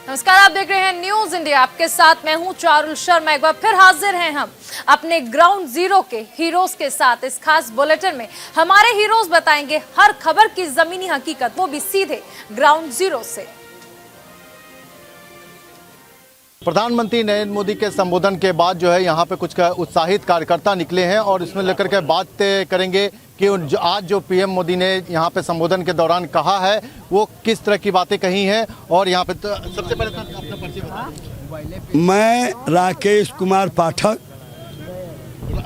नमस्कार, आप देख रहे हैं न्यूज इंडिया। आपके साथ मैं हूं चारुल शर्मा। एक बार फिर हाजिर हैं हम अपने ग्राउंड जीरो के हीरोज के साथ। इस खास बुलेटिन में हमारे हीरोज बताएंगे हर खबर की जमीनी हकीकत, वो भी सीधे ग्राउंड जीरो से। प्रधानमंत्री नरेंद्र मोदी के संबोधन के बाद जो है यहाँ पे कुछ उत्साहित कार्यकर्ता निकले हैं और इसमें लेकर के बात करेंगे कि आज जो पीएम मोदी ने यहाँ पे संबोधन के दौरान कहा है वो किस तरह की बातें कही हैं। और यहाँ पे तो सबसे पहले तो अपना परिचय बताएं। मैं राकेश कुमार पाठक।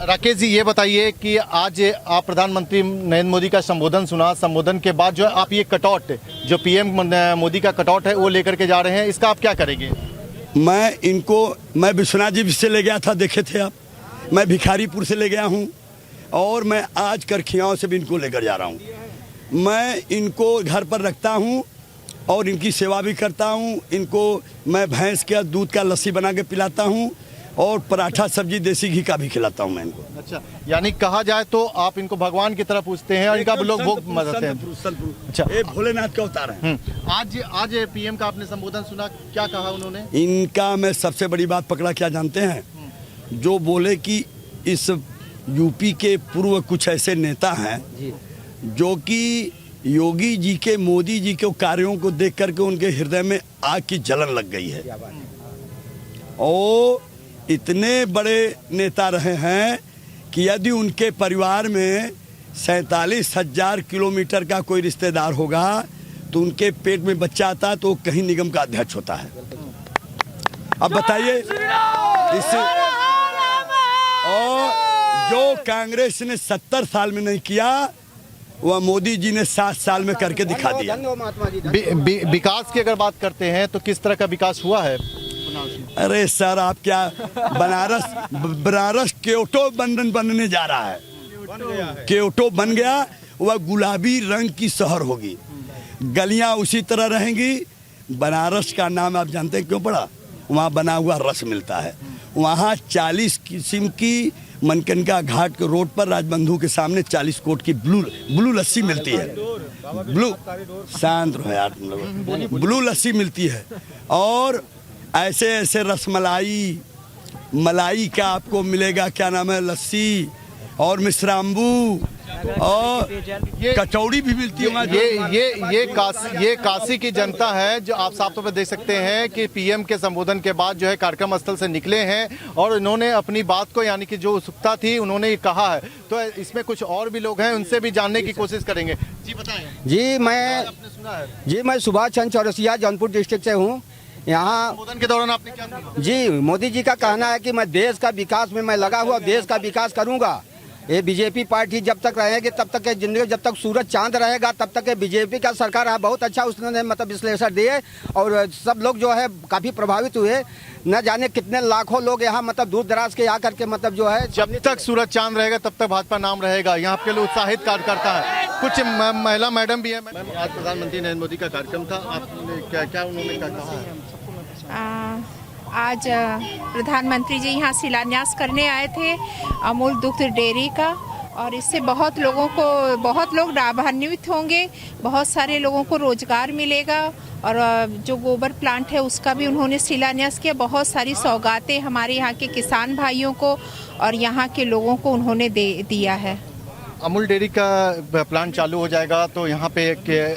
राकेश जी, ये बताइए कि आज आप प्रधानमंत्री नरेंद्र मोदी का संबोधन सुना, संबोधन के बाद जो है आप ये कटआउट जो पीएम मोदी का कटआउट है वो लेकर के जा रहे हैं, इसका आप क्या करेंगे? मैं विश्वनाथ जी से ले गया था, देखे थे आप। मैं भिखारीपुर से ले गया हूँ और मैं आज करखियाओं से भी इनको लेकर जा रहा हूँ। मैं इनको घर पर रखता हूँ और इनकी सेवा भी करता हूँ। इनको मैं भैंस का दूध का लस्सी बना के पिलाता हूँ और पराठा सब्जी देसी घी का भी खिलाता हूँ मैं इनको। अच्छा, यानी कहा जाए तो आप इनको भगवान की तरह पूछते हैं और इनका लोग भोग मनाते हैं। अच्छा, ये भोलेनाथ का अवतार है। आज पीएम का आपने संबोधन सुना, क्या कहा उन्होंने? इनका मैं सबसे बड़ी बात पकड़ा, क्या जानते हैं? जो बोले कि इस यूपी के पूर्व कुछ ऐसे नेता हैं जो कि योगी जी के, मोदी जी के कार्यों को देख करके उनके हृदय में आग की जलन लग गई है। और इतने बड़े नेता रहे हैं कि यदि उनके परिवार में 47,000 किलोमीटर का कोई रिश्तेदार होगा तो उनके पेट में बच्चा आता है तो वो कहीं निगम का अध्यक्ष होता है। अब बताइए, और जो कांग्रेस ने 70 साल में नहीं किया वह मोदी जी ने 7 साल में करके दिखा दिया। विकास की अगर बात करते हैं तो किस तरह का विकास हुआ है? अरे सर, आप क्या, बनारस क्योटो बनने जा रहा है। क्योटो बन गया, वह गुलाबी रंग की शहर होगी, गलियां उसी तरह रहेंगी। बनारस का नाम आप जानते हैं क्यों पड़ा? वहाँ बना हुआ रस मिलता है। वहाँ 40 किस्म की मनकनका घाट के रोड पर राजबंधु के सामने 40 कोट की ब्लू लस्सी मिलती है। ब्लू, शांत रहो यार तुम लोग। ब्लू लस्सी मिलती है और ऐसे ऐसे रसमलाई, मलाई का आपको मिलेगा, क्या नाम है, लस्सी और मिश्राम्बू और कचौड़ी भी मिलती है। ये काशी की जनता है जो आप साफ तौर पर देख सकते हैं कि पीएम के संबोधन के बाद जो है कार्यक्रम स्थल से निकले हैं और इन्होंने अपनी बात को, यानी कि जो उत्सुकता थी उन्होंने ये कहा है। तो इसमें कुछ और भी लोग हैं, उनसे भी जानने की कोशिश करेंगे। जी बताएं। जी मैं सुभाष चंद्र चौरसिया जौनपुर डिस्ट्रिक्ट से हूँ। यहाँ संबोधन के दौरान आपने क्या कहा? जी, मोदी जी का कहना है कि मैं देश का विकास में मैं लगा हुआ, देश का विकास करूंगा। ये बीजेपी पार्टी जब तक रहेगी तब तक के जिंदगी, जब तक सूरज चांद रहेगा तब तक के बीजेपी का सरकार है। बहुत अच्छा उसने मतलब विश्लेषण दिए और सब लोग जो है काफी प्रभावित हुए। न जाने कितने लाखों लोग यहाँ मतलब दूर दराज के आकर के मतलब जो है, जब तक सूरज चांद रहेगा तब तक भाजपा नाम रहेगा। यहाँ के लोग उत्साहित कार्यकर्ता है। कुछ महिला मैडम भी है। आज प्रधानमंत्री नरेंद्र मोदी का कार्यक्रम था, आपने क्या उन्होंने क्या कहा? आज प्रधानमंत्री जी यहाँ शिलान्यास करने आए थे अमूल दुग्ध डेयरी का और इससे बहुत लोग लाभान्वित होंगे। बहुत सारे लोगों को रोजगार मिलेगा और जो गोबर प्लांट है उसका भी उन्होंने शिलान्यास किया। बहुत सारी सौगातें हमारे यहाँ के किसान भाइयों को और यहाँ के लोगों को उन्होंने दिया है। अमूल डेयरी का प्लांट चालू हो जाएगा तो यहाँ पे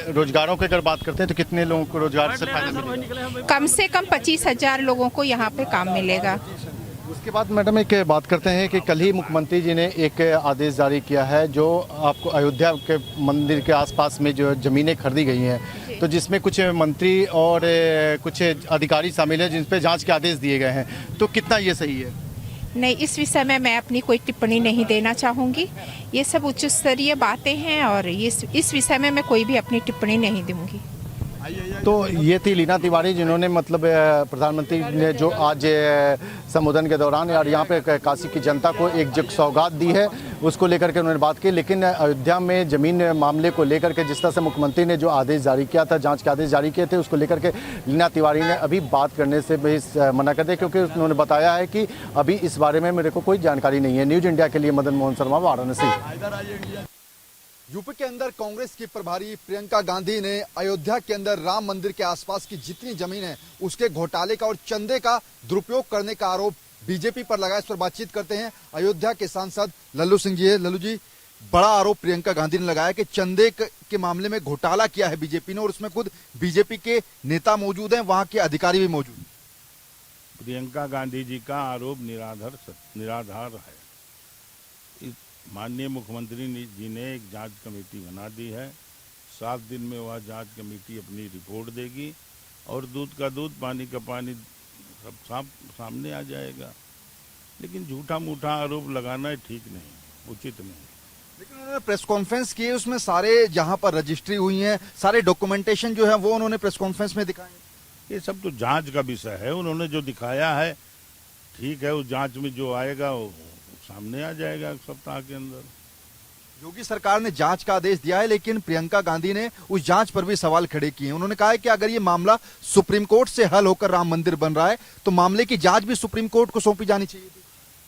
रोजगारों की अगर बात करते हैं तो कितने लोगों को रोजगार से फायदा मिलेगा? कम से कम 25,000 लोगों को यहाँ पे काम मिलेगा। उसके बाद मैडम एक बात करते हैं कि कल ही मुख्यमंत्री जी ने एक आदेश जारी किया है जो आपको अयोध्या के मंदिर के आसपास में जो ज़मीनें खरीदी गई हैं, तो जिसमें कुछ मंत्री और कुछ अधिकारी शामिल हैं जिन पर जाँच के आदेश दिए गए हैं, तो कितना ये सही है? नहीं, इस विषय में मैं अपनी कोई टिप्पणी नहीं देना चाहूँगी। ये सब उच्च स्तरीय बातें हैं और इस विषय में मैं कोई भी अपनी टिप्पणी नहीं दूंगी। तो ये थी लीना तिवारी जिन्होंने मतलब प्रधानमंत्री ने जो आज संबोधन के दौरान और यहाँ पे काशी की जनता को एक जो सौगात दी है उसको लेकर के उन्होंने बात की। लेकिन अयोध्या में ज़मीन मामले को लेकर के जिस तरह से मुख्यमंत्री ने जो आदेश जारी किया था, जांच के आदेश जारी किए थे, उसको लेकर के लीना तिवारी ने अभी बात करने से भी मना कर दिया क्योंकि उन्होंने बताया है कि अभी इस बारे में मेरे को कोई जानकारी नहीं है। न्यूज़ इंडिया के लिए मदन मोहन शर्मा, वाराणसी। यूपी के अंदर कांग्रेस की प्रभारी प्रियंका गांधी ने अयोध्या के अंदर राम मंदिर के आसपास की जितनी जमीन है उसके घोटाले का और चंदे का दुरुपयोग करने का आरोप बीजेपी पर लगाया। इस पर बातचीत करते हैं अयोध्या के सांसद लल्लू सिंह जी है। लल्लू जी, बड़ा आरोप प्रियंका गांधी ने लगाया कि चंदे के मामले में घोटाला किया है बीजेपी ने और उसमें खुद बीजेपी के नेता मौजूद हैं, वहां के अधिकारी भी मौजूद हैं। प्रियंका गांधी जी का आरोप निराधार है। इस माननीय मुख्यमंत्री जी ने एक जांच कमेटी बना दी है। 7 दिन में वह जांच कमेटी अपनी रिपोर्ट देगी और दूध का दूध, पानी का पानी सब सामने आ जाएगा। लेकिन झूठा मूठा आरोप लगाना ठीक नहीं, उचित नहीं। लेकिन उन्होंने प्रेस कॉन्फ्रेंस की, उसमें सारे जहां पर रजिस्ट्री हुई है, सारे डॉक्यूमेंटेशन जो है वो उन्होंने प्रेस कॉन्फ्रेंस में दिखाए। ये सब तो जांच का विषय है। उन्होंने जो दिखाया है ठीक है, उस जांच में जो आएगा वो सामने आ जाएगा एक सप्ताह के अंदर। योगी सरकार ने जांच का आदेश दिया है, लेकिन प्रियंका गांधी ने उस जांच पर भी सवाल खड़े किए हैं। उन्होंने कहा है कि अगर ये मामला सुप्रीम कोर्ट से हल होकर राम मंदिर बन रहा है तो मामले की जांच भी सुप्रीम कोर्ट को सौंपी जानी चाहिए थी।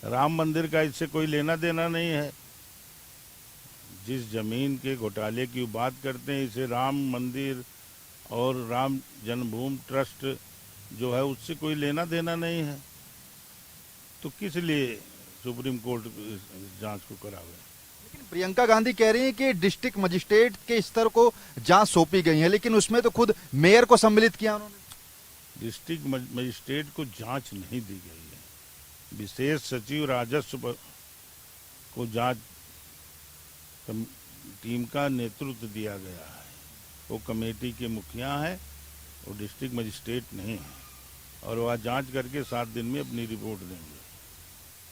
राम मंदिर का इससे कोई लेना देना नहीं है। जिस जमीन के घोटाले की बात करते हैं, इसे राम मंदिर और राम जन्मभूमि ट्रस्ट जो है उससे कोई लेना देना नहीं है। तो किस लिए सुप्रीम कोर्ट जांच को करावे? लेकिन प्रियंका गांधी कह रही हैं कि डिस्ट्रिक्ट मजिस्ट्रेट के स्तर को जांच सौंपी गई है, लेकिन उसमें तो खुद मेयर को सम्मिलित किया उन्होंने। डिस्ट्रिक्ट मजिस्ट्रेट को जांच नहीं दी गई है। विशेष सचिव राजस्व को जांच टीम का नेतृत्व दिया गया है। वो कमेटी के मुखिया है और डिस्ट्रिक्ट मजिस्ट्रेट नहीं है, और वह जांच करके 7 दिन में अपनी रिपोर्ट देंगे।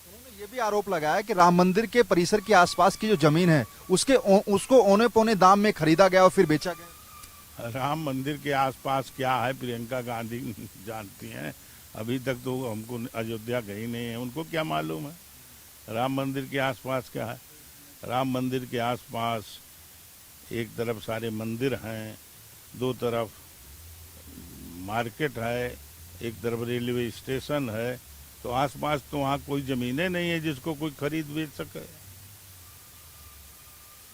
उन्होंने ये भी आरोप लगाया कि राम मंदिर के परिसर के आसपास की जो जमीन है उसको औने पौने दाम में खरीदा गया और फिर बेचा गया। राम मंदिर के आसपास क्या है प्रियंका गांधी जानती हैं। अभी तक तो हमको अयोध्या गई नहीं है, उनको क्या मालूम है राम मंदिर के आसपास क्या है। राम मंदिर के आसपास एक तरफ सारे मंदिर हैं, 2 तरफ मार्केट है, एक तरफ रेलवे स्टेशन है। तो आसपास तो वहाँ कोई जमीनें नहीं है जिसको कोई खरीद बेच सके।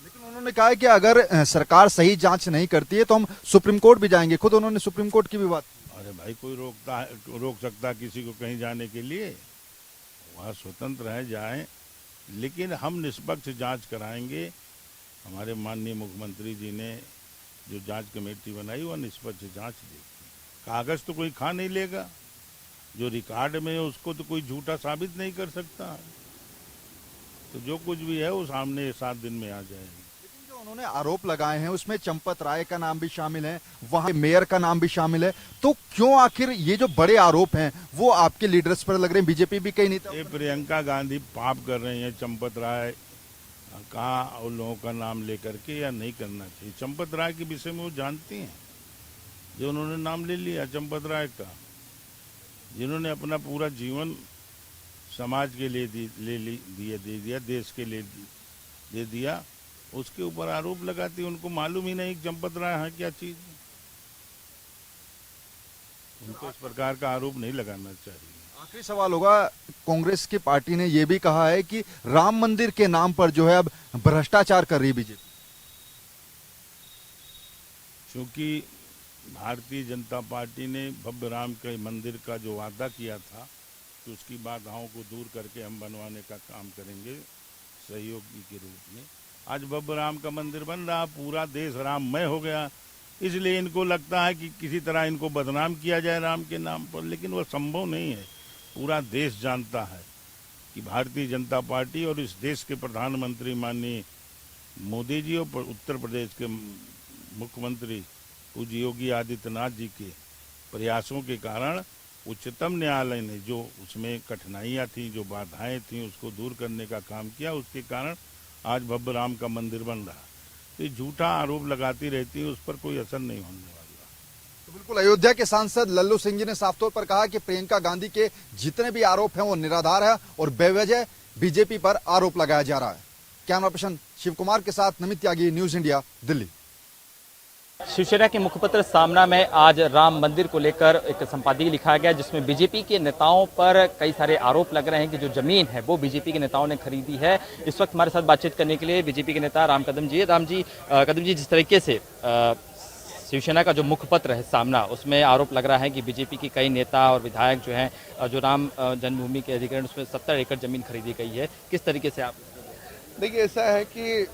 लेकिन उन्होंने कहा है कि अगर सरकार सही जांच नहीं करती है तो हम सुप्रीम कोर्ट भी जाएंगे। खुद उन्होंने सुप्रीम कोर्ट की भी बात की। अरे भाई, कोई रोक सकता है किसी को कहीं जाने के लिए? वहाँ स्वतंत्र है, जाएं। लेकिन हम निष्पक्ष जांच कराएंगे। हमारे माननीय मुख्यमंत्री जी ने जो जांच कमेटी बनाई वह निष्पक्ष जांच देगी। कागज तो कोई खा नहीं लेगा, जो रिकॉर्ड में है उसको तो कोई झूठा साबित नहीं कर सकता। तो जो कुछ भी है वो सामने 7 दिन में आ जाएगा। लेकिन जो उन्होंने आरोप लगाए हैं उसमें चंपत राय का नाम भी शामिल है, वहां मेयर का नाम भी शामिल है। तो क्यों आखिर ये जो बड़े आरोप हैं वो आपके लीडर्स पर लग रहे हैं? बीजेपी भी कई नेता ये प्रियंका गांधी पाप कर रही हैं। चंपत राय का उन लोगों का नाम लेकर के या नहीं करना चाहिए। चंपत राय के विषय में वो जानती हैं, जो उन्होंने नाम ले लिया चंपत राय का, जिन्होंने अपना पूरा जीवन समाज के लिए दे दिया, देश के लिए दे दिया, उसके ऊपर आरोप लगाती। उनको मालूम ही नहीं चंपत राय है क्या चीज। उनको इस प्रकार का आरोप नहीं लगाना चाहिए। आखिरी सवाल होगा, कांग्रेस की पार्टी ने यह भी कहा है कि राम मंदिर के नाम पर जो है अब भ्रष्टाचार कर रही है बीजेपी। क्योंकि भारतीय जनता पार्टी ने भव्य राम के मंदिर का जो वादा किया था कि उसकी बाधाओं को दूर करके हम बनवाने का काम करेंगे सहयोगी के रूप में। आज भव्य राम का मंदिर बन रहा, पूरा देश राममय हो गया। इसलिए इनको लगता है कि किसी तरह इनको बदनाम किया जाए राम के नाम पर, लेकिन वह संभव नहीं है। पूरा देश जानता है कि भारतीय जनता पार्टी और इस देश के प्रधानमंत्री माननीय मोदी जी और उत्तर प्रदेश के मुख्यमंत्री पूज्य योगी आदित्यनाथ जी के प्रयासों के कारण उच्चतम न्यायालय ने जो उसमें कठिनाइयाँ थी, जो बाधाएं थी, उसको दूर करने का काम किया। उसके कारण आज भव्य राम का मंदिर बन रहा। तो झूठा आरोप लगाती रहती है, उस पर कोई असर नहीं होने वाला। तो बिल्कुल अयोध्या के सांसद लल्लू सिंह जी ने साफ तौर पर कहा कि प्रियंका गांधी के जितने भी आरोप हैं वो निराधार है और बेवजह बीजेपी पर आरोप लगाया जा रहा है। कैमरा पर्सन शिव कुमार के साथ नमित त्यागी, न्यूज इंडिया, दिल्ली। शिवसेना के मुखपत्र सामना में आज राम मंदिर को लेकर एक संपादकीय लिखा गया, जिसमें बीजेपी के नेताओं पर कई सारे आरोप लग रहे हैं कि जो जमीन है वो बीजेपी के नेताओं ने खरीदी है। इस वक्त हमारे साथ बातचीत करने के लिए बीजेपी के नेता राम कदम जी। कदम जी, जिस तरीके से शिवसेना का जो मुखपत्र है सामना, उसमें आरोप लग रहा है कि बीजेपी के कई नेता और विधायक जो हैं, जो राम जन्मभूमि के अधिग्रहण उसमें 70 एकड़ जमीन खरीदी गई है। किस तरीके से आप देखिए, ऐसा है कि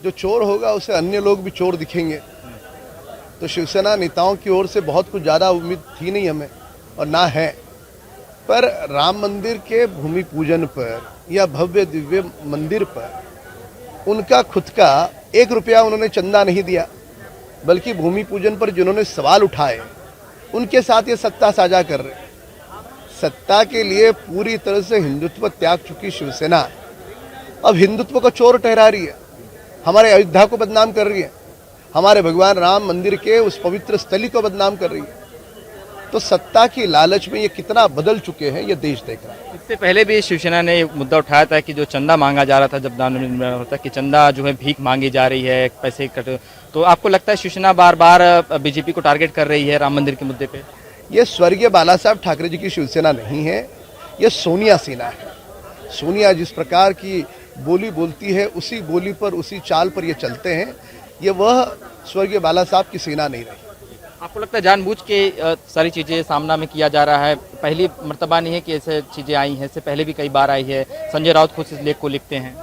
जो चोर होगा उसे अन्य लोग भी चोर दिखेंगे। तो शिवसेना नेताओं की ओर से बहुत कुछ ज़्यादा उम्मीद थी नहीं हमें, और ना है। पर राम मंदिर के भूमि पूजन पर या भव्य दिव्य मंदिर पर उनका खुद का 1 रुपया उन्होंने चंदा नहीं दिया, बल्कि भूमि पूजन पर जिन्होंने सवाल उठाए उनके साथ ये सत्ता साझा कर रहे। सत्ता के लिए पूरी तरह से हिंदुत्व त्याग चुकी शिवसेना अब हिंदुत्व को चोर ठहरा रही है, हमारे अयोध्या को बदनाम कर रही है, हमारे भगवान राम मंदिर के उस पवित्र स्थली को बदनाम कर रही है। तो सत्ता की लालच में ये कितना बदल चुके हैं ये देश देख रहा है। इससे पहले भी शिवसेना ने मुद्दा उठाया था कि जो चंदा मांगा जा रहा था, जब दान होता कि चंदा जो है भीख मांगी जा रही है, पैसे कट। तो आपको लगता है शिवसेना बार बार बीजेपी को टारगेट कर रही है राम मंदिर के मुद्दे पे? ये स्वर्गीय बाला साहब ठाकरे जी की शिवसेना नहीं है, ये सोनिया सेना है। सोनिया जिस प्रकार की बोली बोलती है, उसी बोली पर, उसी चाल पर ये चलते हैं। ये वह स्वर्गीय बाला साहब की सेना नहीं रही। आपको लगता है जानबूझ के सारी चीजें सामना में किया जा रहा है? पहली मर्तबा नहीं है कि ऐसे चीजें आई हैं, इससे पहले भी कई बार आई है। संजय राउत खुद इस लेख को लिखते हैं।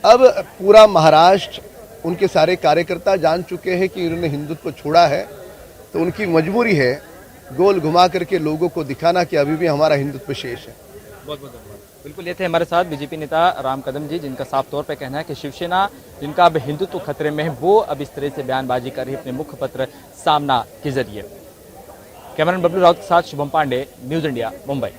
अब पूरा महाराष्ट्र, उनके सारे कार्यकर्ता जान चुके हैं कि उन्होंने हिंदुत्व को छोड़ा है, तो उनकी मजबूरी है गोल घुमा करके लोगों को दिखाना कि अभी भी हमारा हिंदुत्व शेष है। बहुत बहुत धन्यवाद। बिल्कुल, ये थे हमारे साथ बीजेपी नेता राम कदम जी, जिनका साफ तौर पे कहना है कि शिवसेना, जिनका अब हिंदुत्व खतरे में है, वो अब इस तरह से बयानबाजी कर रही है अपने मुखपत्र सामना के जरिए। कैमरामैन बबलू राउत के साथ शुभम पांडे, न्यूज इंडिया, मुंबई।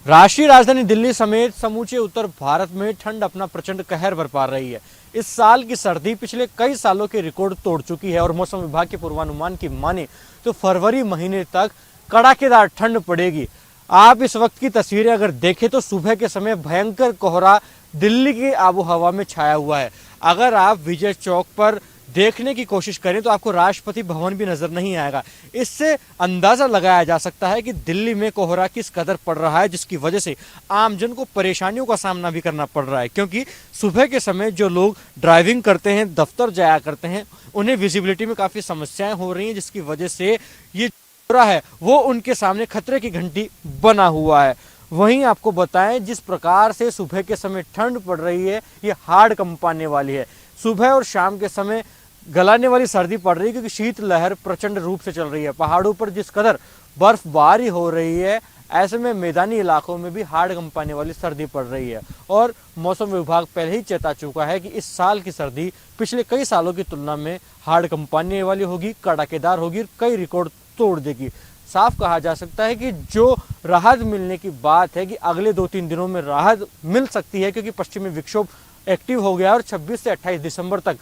राष्ट्रीय राजधानी दिल्ली समेत समूचे उत्तर भारत में ठंड अपना प्रचंड कहर बरपा रही है। इस साल की सर्दी पिछले कई सालों के रिकॉर्ड तोड़ चुकी है और मौसम विभाग के पूर्वानुमान की माने तो फरवरी महीने तक कड़ाकेदार ठंड पड़ेगी। आप इस वक्त की तस्वीरें अगर देखें तो सुबह के समय भयंकर कोहरा दिल्ली की आबो हवा में छाया हुआ है। अगर आप विजय चौक पर देखने की कोशिश करें तो आपको राष्ट्रपति भवन भी नजर नहीं आएगा। इससे अंदाजा लगाया जा सकता है कि दिल्ली में कोहरा किस कदर पड़ रहा है, जिसकी वजह से आमजन को परेशानियों का सामना भी करना पड़ रहा है। क्योंकि सुबह के समय जो लोग ड्राइविंग करते हैं, दफ्तर जाया करते हैं, उन्हें विजिबिलिटी में काफी समस्याएं हो रही हैं, जिसकी वजह से ये कोहरा है वो उनके सामने खतरे की घंटी बना हुआ है। वहीं आपको बताएं, जिस प्रकार से सुबह के समय ठंड पड़ रही है, ये हाड़ कंपाने वाली है। सुबह और शाम के समय गलाने वाली सर्दी पड़ रही है, क्योंकि शीत लहर प्रचंड रूप से चल रही है। पहाड़ों पर जिस कदर बर्फबारी हो रही है, ऐसे में मैदानी इलाकों में भी हाड़ कंपाने वाली सर्दी पड़ रही है। और मौसम विभाग पहले ही चेता चुका है कि इस साल की सर्दी पिछले कई सालों की तुलना में हाड़ कंपाने वाली होगी, कड़ाकेदार होगी, कई रिकॉर्ड तोड़ देगी। साफ कहा जा सकता है कि जो राहत मिलने की बात है कि अगले 2-3 दिनों में राहत मिल सकती है, क्योंकि पश्चिमी विक्षोभ एक्टिव हो गया और 26 से 28 दिसंबर तक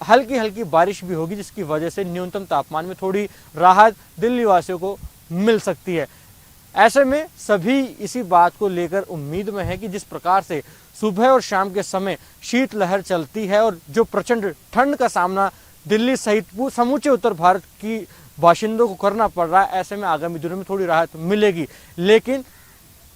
हल्की हल्की बारिश भी होगी, जिसकी वजह से न्यूनतम तापमान में थोड़ी राहत दिल्ली वासियों को मिल सकती है। ऐसे में सभी इसी बात को लेकर उम्मीद में है कि जिस प्रकार से सुबह और शाम के समय शीत लहर चलती है और जो प्रचंड ठंड का सामना दिल्ली सहित समूचे उत्तर भारत की बाशिंदों को करना पड़ रहा है, ऐसे में आगामी दिनों में थोड़ी राहत मिलेगी। लेकिन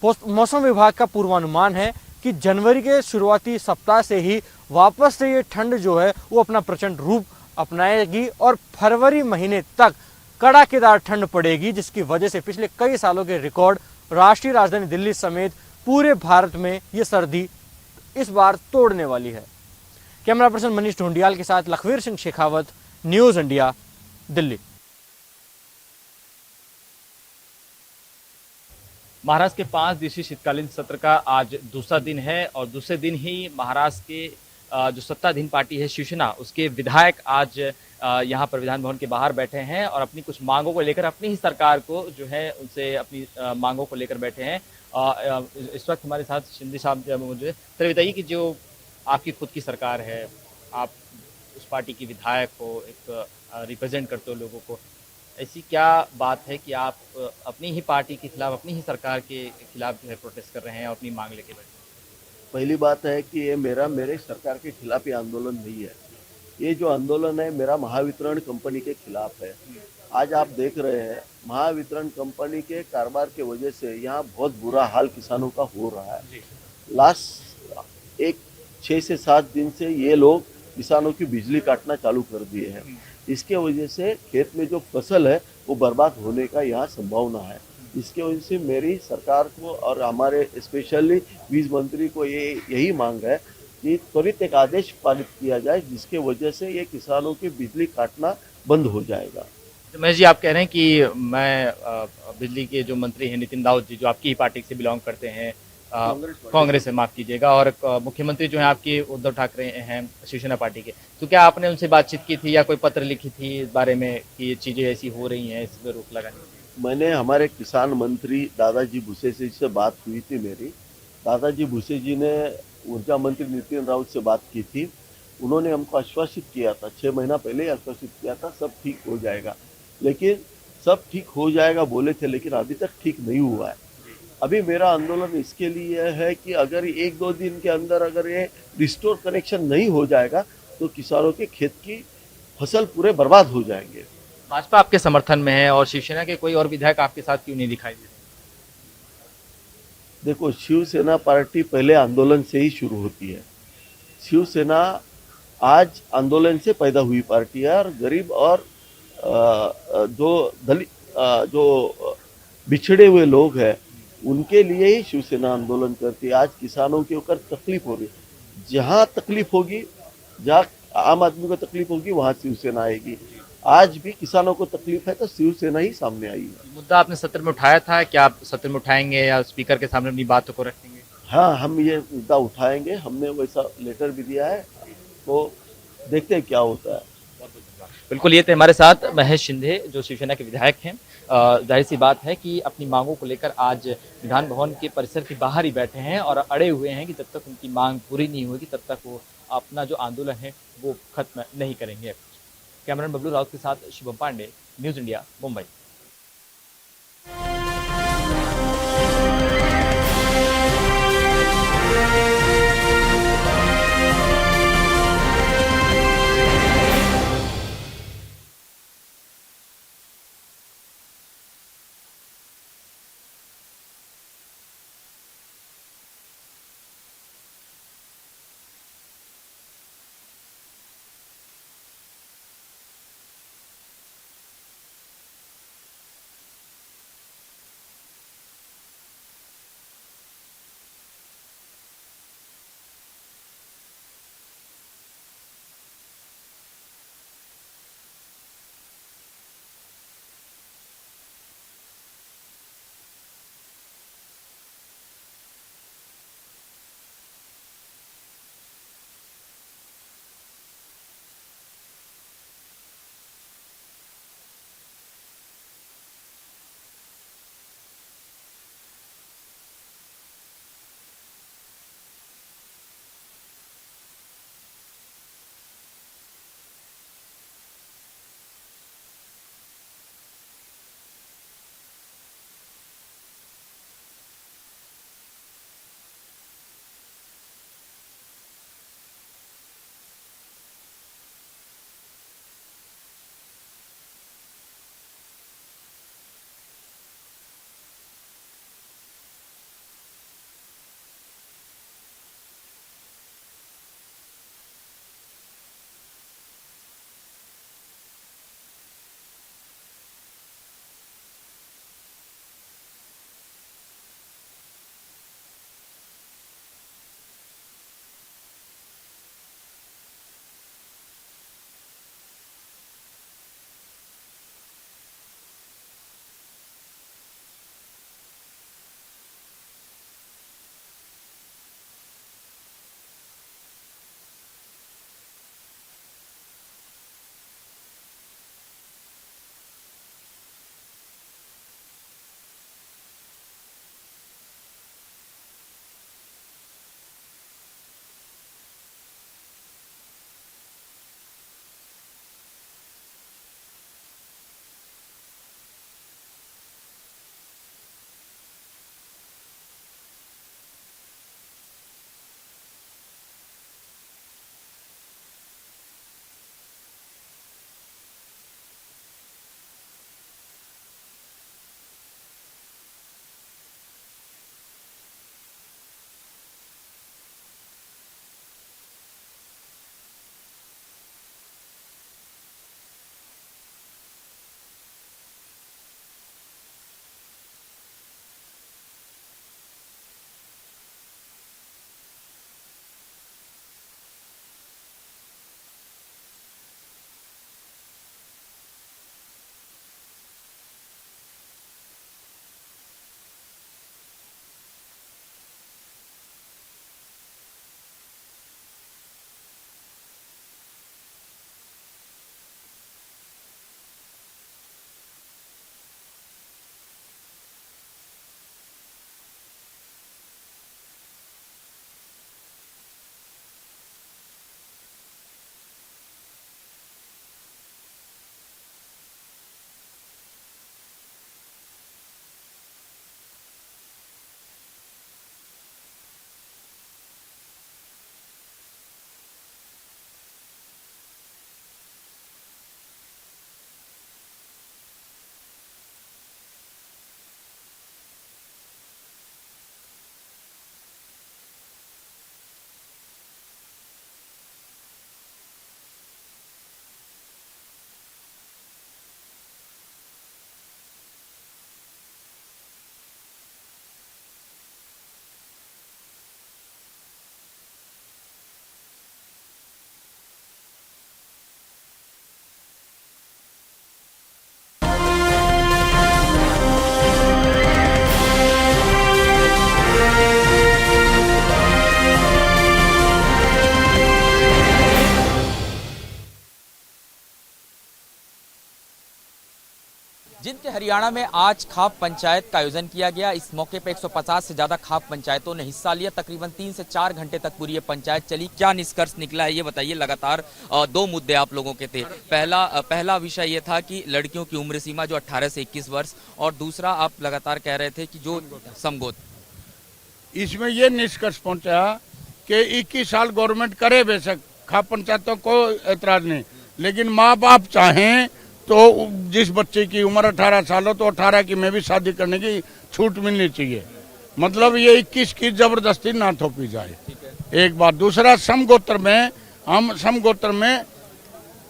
मौसम विभाग का पूर्वानुमान है कि जनवरी के शुरुआती सप्ताह से ही वापस से ये ठंड जो है वो अपना प्रचंड रूप अपनाएगी और फरवरी महीने तक कड़ाकेदार ठंड पड़ेगी, जिसकी वजह से पिछले कई सालों के रिकॉर्ड राष्ट्रीय राजधानी दिल्ली समेत पूरे भारत में ये सर्दी इस बार तोड़ने वाली है। कैमरा पर्सन मनीष ढूंढियाल के साथ लखवीर सिंह शेखावत, न्यूज इंडिया, दिल्ली। महाराष्ट्र के 5 दिवसीय शीतकालीन सत्र का आज दूसरा दिन है और दूसरे दिन ही महाराष्ट्र के जो सत्ताधीन पार्टी है शिवसेना, उसके विधायक आज यहाँ पर विधान भवन के बाहर बैठे हैं और अपनी कुछ मांगों को लेकर अपनी ही सरकार को जो है उनसे अपनी मांगों को लेकर बैठे हैं। इस वक्त हमारे साथ शिंदे साहब मुझे सर बताइए कि जो आपकी खुद की सरकार है, आप उस पार्टी की विधायक हो, एक रिप्रेजेंट करते हो लोगों को, ऐसी क्या बात है कि आप अपनी ही पार्टी के खिलाफ, अपनी ही सरकार के खिलाफ जो है प्रोटेस्ट कर रहे हैं और अपनी मांग लेके बैठे? पहली बात है कि ये मेरे सरकार के खिलाफ ये आंदोलन नहीं है। ये जो आंदोलन है मेरा महावितरण कंपनी के खिलाफ है। आज आप देख रहे हैं महावितरण कंपनी के कारोबार के वजह से यहाँ बहुत बुरा हाल किसानों का हो रहा है। लास्ट 6 से 7 दिन से ये लोग किसानों की बिजली काटना चालू कर दिए हैं। इसके वजह से खेत में जो फसल है वो बर्बाद होने का यहाँ संभावना है। इसके वजह से मेरी सरकार को और हमारे स्पेशली बीज मंत्री को यही मांग है कि त्वरित एक आदेश पारित किया जाए जिसके वजह से ये किसानों की बिजली काटना बंद हो जाएगा। तो महेश जी, आप कह रहे हैं कि मैं बिजली के जो मंत्री हैं नितिन राउत जी, जो आपकी ही पार्टी से बिलोंग करते हैं, कांग्रेस से, माफ कीजिएगा, और मुख्यमंत्री जो हैं आपके उद्धव ठाकरे हैं शिवसेना पार्टी के, तो क्या आपने उनसे बातचीत की थी या कोई पत्र लिखी थी इस बारे में कि ये चीजें ऐसी हो रही हैं, इस पर रोक लगाने की? मैंने हमारे किसान मंत्री दादाजी भुसे जी से बात हुई थी मेरी। दादाजी भुसे जी ने ऊर्जा मंत्री नितिन राउत से बात की थी। उन्होंने हमको आश्वासित किया था, 6 महीना पहले ही आश्वासित किया था सब ठीक हो जाएगा, लेकिन सब ठीक हो जाएगा बोले थे, लेकिन अभी तक ठीक नहीं हुआ है। अभी मेरा आंदोलन इसके लिए है कि अगर 1-2 दिन के अंदर अगर ये रिस्टोर कनेक्शन नहीं हो जाएगा तो किसानों के खेत की फसल पूरे बर्बाद हो जाएंगे। भाजपा आपके समर्थन में है और शिवसेना के कोई और विधायक आपके साथ क्यों नहीं दिखाई देते? देखो, शिवसेना पार्टी पहले आंदोलन से ही शुरू होती है। शिवसेना आज आंदोलन से पैदा हुई पार्टी है और गरीब और जो बिछड़े हुए लोग हैं उनके लिए ही शिवसेना आंदोलन करती है। आज किसानों के ऊपर तकलीफ हो रही है, जहाँ तकलीफ होगी, जहाँ आम आदमी को तकलीफ होगी वहाँ शिवसेना आएगी। आज भी किसानों को तकलीफ है तो शिवसेना ही सामने आई है। मुद्दा आपने सत्र में उठाया था, क्या आप सत्र में उठाएंगे या स्पीकर के सामने अपनी बातों को रखेंगे? हाँ, हम ये मुद्दा उठाएंगे, हमने वैसा लेटर भी दिया है, तो देखते हैं क्या होता है। बिल्कुल, ये थे हमारे साथ महेश शिंदे जो शिवसेना के विधायक हैं। जाहिर सी बात है कि अपनी मांगों को लेकर आज विधान भवन के परिसर के बाहर ही बैठे हैं और अड़े हुए हैं कि जब तक उनकी मांग पूरी नहीं होगी तब तक वो अपना जो आंदोलन है वो खत्म नहीं करेंगे। कैमरामैन बबलू राउत के साथ शुभम पांडे, न्यूज़ इंडिया, मुंबई। जिंद के हरियाणा में आज खाप पंचायत का आयोजन किया गया। इस मौके पर 150 से ज्यादा खाप पंचायतों ने हिस्सा लिया। तकरीबन 3 से 4 घंटे तक पूरी ये पंचायत चली। क्या निष्कर्ष निकला है ये बताइए। लगातार 2 मुद्दे आप लोगों के थे। पहला विषय ये था कि लड़कियों की उम्र सीमा जो 18 से 21 वर्ष, और दूसरा आप लगातार कह रहे थे कि जो समगोत, इसमें ये निष्कर्ष पहुंचा कि 21 साल गवर्नमेंट करे, बेशक खाप पंचायतों को एतराज नहीं, लेकिन माँ बाप चाहें तो जिस बच्चे की उम्र 18 साल हो तो 18 की में भी शादी करने की छूट मिलनी चाहिए। मतलब ये 21 की जबरदस्ती ना थोपी जाए, एक बात। दूसरा, समगोत्र में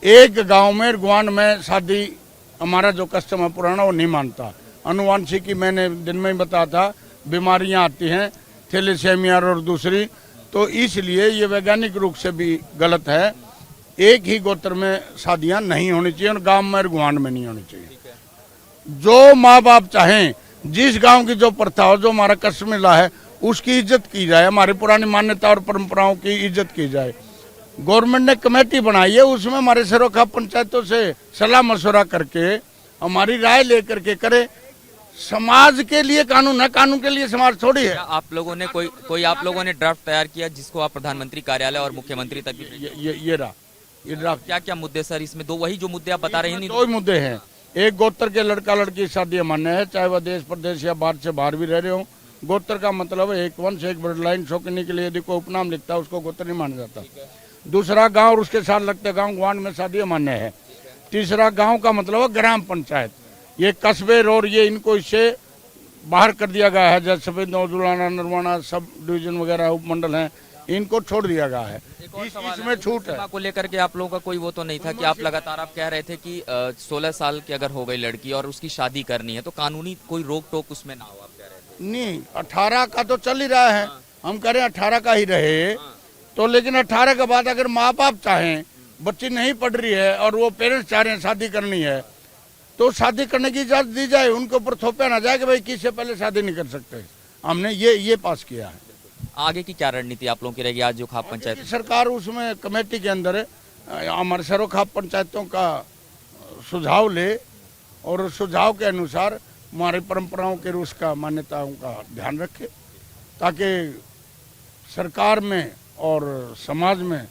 एक गांव में गुआंड में शादी हमारा जो कस्टम है पुराना वो नहीं मानता। अनुवांशिकी मैंने दिन में ही बताया था, बीमारियां आती हैं थैलेसीमिया और दूसरी, तो इसलिए ये वैज्ञानिक रूप से भी गलत है। एक ही गोत्र में शादियां नहीं होनी चाहिए और गांव में और गुआंड में नहीं होनी चाहिए। जो माँ बाप चाहें, जिस गांव की जो प्रथा हो, जो हमारा कस्टम मिला है उसकी इज्जत की जाए, हमारी पुरानी मान्यता और परंपराओं की इज्जत की जाए। गवर्नमेंट ने कमेटी बनाई है, उसमें हमारे सरोखा पंचायतों से सलाह मशवरा करके हमारी राय लेकर के करे। समाज के लिए कानून है, कानून के लिए समाज थोड़ी है। आप लोगों ने कोई आप लोगों ने ड्राफ्ट तैयार किया जिसको आप प्रधानमंत्री कार्यालय और मुख्यमंत्री तक भी ये ड्राफ्ट। क्या क्या मुद्दे सर इसमें? वही जो मुद्दे आप बता रहे हैं। 2 ही मुद्दे हैं। एक, गोत्र के लड़का लड़की शादी मान्य है, चाहे वह देश प्रदेश या बाहर से बाहर भी रह रहे हो। गोत्र का मतलब है एक वंश एक ब्लड लाइन, शौकीनी के लिए यदि कोई उपनाम लिखता है उसको गोत्र नहीं माना जाता। दूसरा, गांव और उसके साथ लगते गांव गुआंड में शादी मान्य है। तीसरा, गांव का मतलब है ग्राम पंचायत। ये कस्बे और ये इनको इससे बाहर कर दिया गया है, जैसे सफेद नौजुलाना, नरवाना, सब डिवीजन वगैरह उपमंडल हैं, इनको छोड़ दिया गया है। इसमें छूट है। को लेकर के आप लोगों का कोई वो तो नहीं था कि आप लगातार आप कह रहे थे कि 16 साल की अगर हो गई लड़की और उसकी शादी करनी है तो कानूनी कोई रोक टोक उसमें ना हो, आप कह रहे थे? नहीं, 18 का तो चल ही रहा है। हम कह रहे हैं 18 का ही रहे तो, लेकिन 18 के बाद अगर माँ बाप चाहें, बच्ची नहीं पढ़ रही है और वो पेरेंट्स चाह रहे हैं शादी करनी है तो शादी करने की इजाजत दी जाए। उनके ऊपर थोपा ना जाए कि भाई किससे पहले शादी नहीं कर सकते। हमने ये पास किया है। आगे की क्या रणनीति आप लोगों की रहेगी? आज जो खाप पंचायत सरकार उसमें कमेटी के अंदर हमारे सरो खाप पंचायतों का सुझाव ले और सुझाव के अनुसार हमारी परंपराओं के रूस का मान्यताओं का ध्यान रखे, ताकि सरकार में और समाज में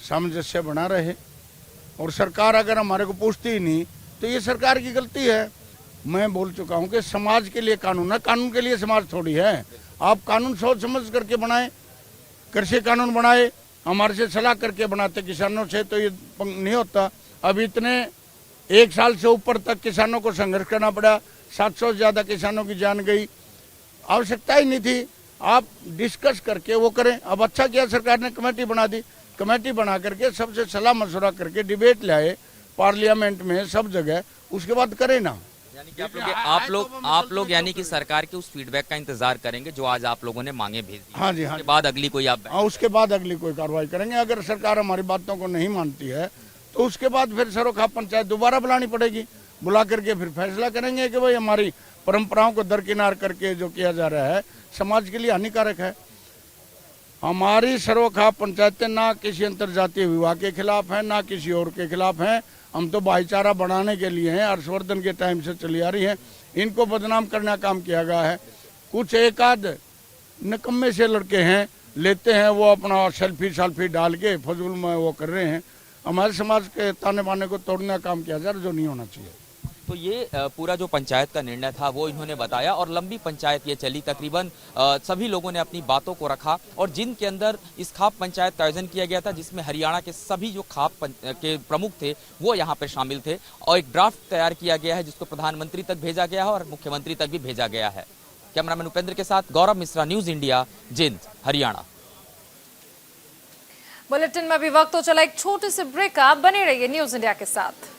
सामंजस्य बना रहे। और सरकार अगर हमारे को पूछती ही नहीं तो ये सरकार की गलती है। मैं बोल चुका हूँ कि समाज के लिए कानून है, कानून के लिए समाज थोड़ी है। आप कानून सोच समझ करके बनाए, कृषि कानून बनाए, हमारे से सलाह करके बनाते, किसानों से तो ये नहीं होता। अब इतने 1 साल से ऊपर तक किसानों को संघर्ष करना पड़ा, 700 से ज्यादा किसानों की जान गई। आवश्यकता ही नहीं थी। आप डिस्कस करके वो करें। अब अच्छा किया सरकार ने कमेटी बना दी, कमेटी बना करके सबसे सलाह मशवरा करके डिबेट लाए पार्लियामेंट में, सब जगह, उसके बाद करें ना। यानी कि आप लोग यानी कि सरकार के उस फीडबैक का इंतजार करेंगे जो आज आप लोगों ने मांगे भेज दी। हाँ जी, हाँ। उसके बाद अगली कोई आप उसके बाद अगली कोई कार्रवाई करेंगे। अगर सरकार हमारी बातों को नहीं मानती है तो उसके बाद फिर सरोखा पंचायत दोबारा बुलानी पड़ेगी। बुला करके फिर फैसला करेंगे कि भाई हमारी परंपराओं को दरकिनार करके जो किया जा रहा है समाज के लिए हानिकारक है। हमारी सरोखा पंचायतें ना किसी अंतरजातीय विवाह के खिलाफ है, ना किसी और के खिलाफ हैं। हम तो भाईचारा बढ़ाने के लिए हैं, हर्षवर्धन के टाइम से चली आ रही है। इनको बदनाम करने का काम किया गया है। कुछ एक आध निकम्मे से लड़के हैं, लेते हैं वो अपना सेल्फी डाल के फजूल में वो कर रहे हैं। हमारे समाज के ताने बाने को तोड़ने का काम किया जा रहा है, जो नहीं होना चाहिए। तो ये पूरा जो पंचायत का निर्णय था वो इन्होंने बताया और लंबी पंचायत ये चली। तकरीबन सभी लोगों ने अपनी बातों को रखा और जिनके अंदर इस खाप पंचायत का आयोजन किया गया था, जिसमें हरियाणा के सभी जो खाप के प्रमुख थे वो यहाँ पे शामिल थे और एक ड्राफ्ट तैयार किया गया है जिसको प्रधानमंत्री तक भेजा गया है और मुख्यमंत्री तक भी भेजा गया है। कैमरामैन उपेंद्र के साथ गौरव मिश्रा, न्यूज इंडिया, जिंद, हरियाणा। बुलेटिन में अभी वक्त हो चला एक छोटे से ब्रेक का। बने रहिए न्यूज इंडिया के साथ।